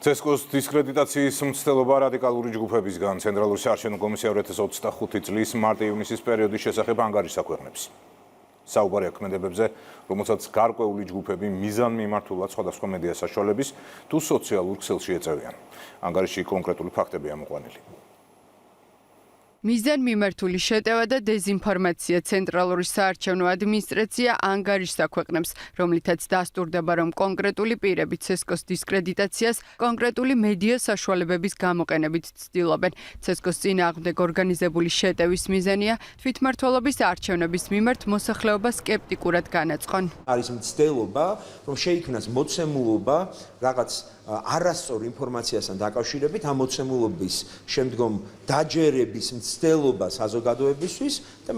CESCO-ს დისკრედიტაციის მცდელობა რადიკალური ჯგუფებისგან ცენტრალური საარჩევნო კომისია 2025 წლის მარტი-ივნისის პერიოდის შესახებ ანგარიშს აქვეყნებს. საუბარია ქმედებებზე, რომელსაც გარკვეული ჯგუფები მიზანმიმართულად სხვადასხვა მედია საშუალების თუ სოციალურ ქსელში ეწევიან. ანგარიშში კონკრეტული ფაქტებია მოყვანილი. მიზანმიმართული შეტევა და დეზინფორმაცია ცენტრალური საარჩევნო ადმინისტრაცია ანგარიშს აქვეყნებს, რომლითაც დასტურდება, რომ კონკრეტული პირები CESCO-ს დისკრედიტაციას კონკრეტული მედია საშუალებების გამოყენებით ცდილობენ. CESCO-ს წინააღმდეგ ორგანიზებული შეტევის მიზანია თვითმმართველობის არჩევნების მიმართ მოსახლეობა სკეპტიკურად განაწყონ. არის მცდელობა, რომ შეიქმნას მოცემულობა რაღაც არასწორ ინფორმაციასთან დაკავშირებით, ამ მოცემულობის შემდგომ დაჯერების მცდელობა საზოგადოებისთვის და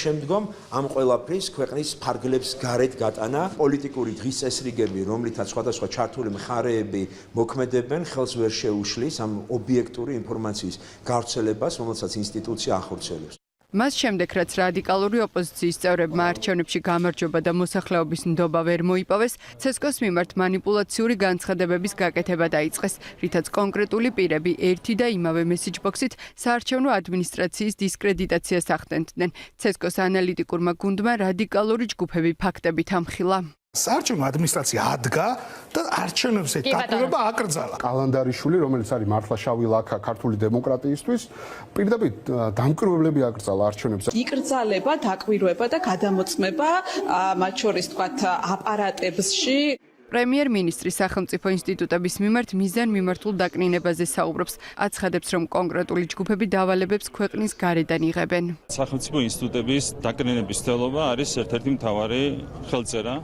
შემდგომ ამ ყველაფრის ქვეყნის ფარგლებს გარეთ გატანა. პოლიტიკური დღის წესრიგები, რომლითაც სხვადასხვა ჩართული მხარეები მოქმედებენ, ხელს ვერ შეუშლის ამ ობიექტური ინფორმაციის გავრცელებას, რომელსაც ინსტიტუცია ახორციელებს. მას შემდეგ, რაც რადიკალური ოპოზიციის წევრებმა არჩევნებში გამარჯვება და მოსახლეობის ნდობა ვერ მოიპოვეს, CESCO-ს მიმართ манипуლაციური განცხადებების გაკეთება დაიწყეს, რითაც კონკრეტული პირები ერთი და იმავე მესიჯბოქსით საარჩევნო ადმინისტრაციის დისკრედიტაციას ახდენდნენ. CESCO-ს ანალიტიკურმა გუნდმა რადიკალური ჯგუფები ფაქტებით ამხილა. საარჩევნო ადმინისტრაცია ადგა და არჩევნებზე დაკვირვება აკრძალა. კალანდარიშვილი, რომელიც არის მართლა შავი ლაქა ქართული დემოკრატიისთვის, პირდაპირ დამკვირვებლები აკრძალა არჩევნებზე. იკრძალება, დაკვირვება და გადამოწმება, მათ შორის თქვათ აპარატებში. პრემიერ-მინისტრი სახელმწიფო ინსტიტუტების მიმართ მიზანმიმართულ დაკნინებაზე საუბრობს. აცხადებს, რომ კონკრეტული ჯგუფები დავალებებს ქვეყნის გარედან იღებენ. სახელმწიფო ინსტიტუტების დაკნინების მცდელობა არის ერთ-ერთი მთავარი ხელწერა,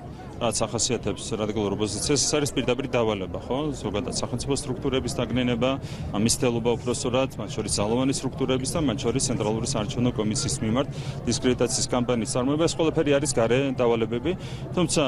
რაც ახასიათებს რადიკალურ ოპოზიციას. ეს არის პირდაპირ დავალება, ხო? ზოგადად სახელმწიფო სტრუქტურების დაკნინება, მისდელობა უпроსორად, მათ შორის ძალოვანი სტრუქტურების და მათ შორის ცენტრალური საარჩევნო კომისიის მიმართ დისკრედიტაციის კამპანიის წარმოება. ეს ყველაფერი არის გარე დავალებები, თუმცა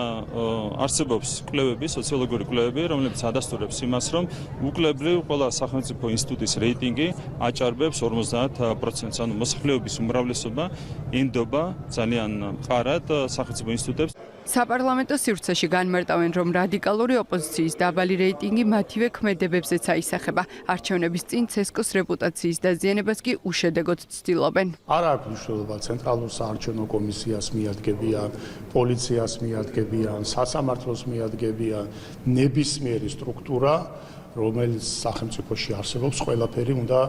არსებობს კვლევები, სოციოლოგიური კვლევები, რომლებიც ადასტურებს იმას, რომ უკლებრივ ყველა სახელმწიფო ინსტიტუტის რეიტინგი აჭარბებს 50%-ს, ანუ მოსახლეობის უმრავლესობა ინდობა ძალიან მყარად სახელმწიფო ინსტიტუტებს. საპარლამენტო სივრცეში განმარტავენ, რომ რადიკალური ოპოზიციის დაბალი რეიტინგი მათივე ქმედებებზეც აისახება. არჩევნების წინ CESCO-ს რეპუტაციის დაზიანებას კი უშედეგოდ ცდილობენ. არ აქვს მნიშვნელობა ცენტრალურ საარჩევნო კომისიას მიადგებიან, პოლიციას მიადგებიან, სასამართლოს მიადგებიან, ნებისმიერი სტრუქტურა, რომელიც სახელმწიფოში არსებობს, ყველაფერი უნდა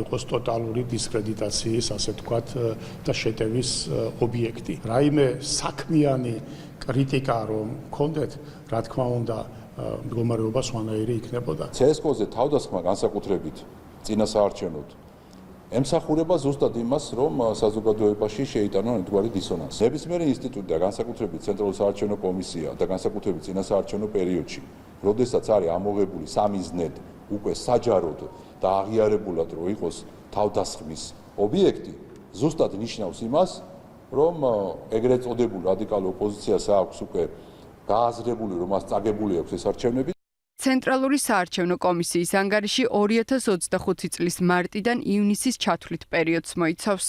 იყოს ტოტალური დისკრედიტაციის, ასე ვთქვათ, და შეტევის ობიექტი. რაიმე საქმიანი კრიტიკა რომ გქონდეთ, რა თქმა უნდა, მდგომარეობა სვანაირი იქნებოდა. CESCO-ზე თავდასხმა განსაკუთრებით წინასაარჩევნოდ ემსახურება ზუსტად იმას, რომ საზოგადოებაში შეიტანონ ერთგვარი დისონანსი. ნებისმიერი ინსტიტუტი და განსაკუთრებით ცენტრალური საარჩევნო კომისია და განსაკუთრებით წინასაარჩევნო პერიოდში, როდესაც არის ამოღებული სამიზნედ უკვე საჯაროდ და აღიარებულად რომ იყოს თავდასხმის ობიექტი, ზუსტად ნიშნავს იმას, რომ ეგრეთ წოდებულ რადიკალურ ოპოზიციას აქვს უკვე გააზრებული, რომ მას წაგებული აქვს ეს არჩევნები. ცენტრალური საარჩევნო კომისიის ანგარიში 2025 წლის მარტიდან ივნისის ჩათვლით პერიოდს მოიცავს.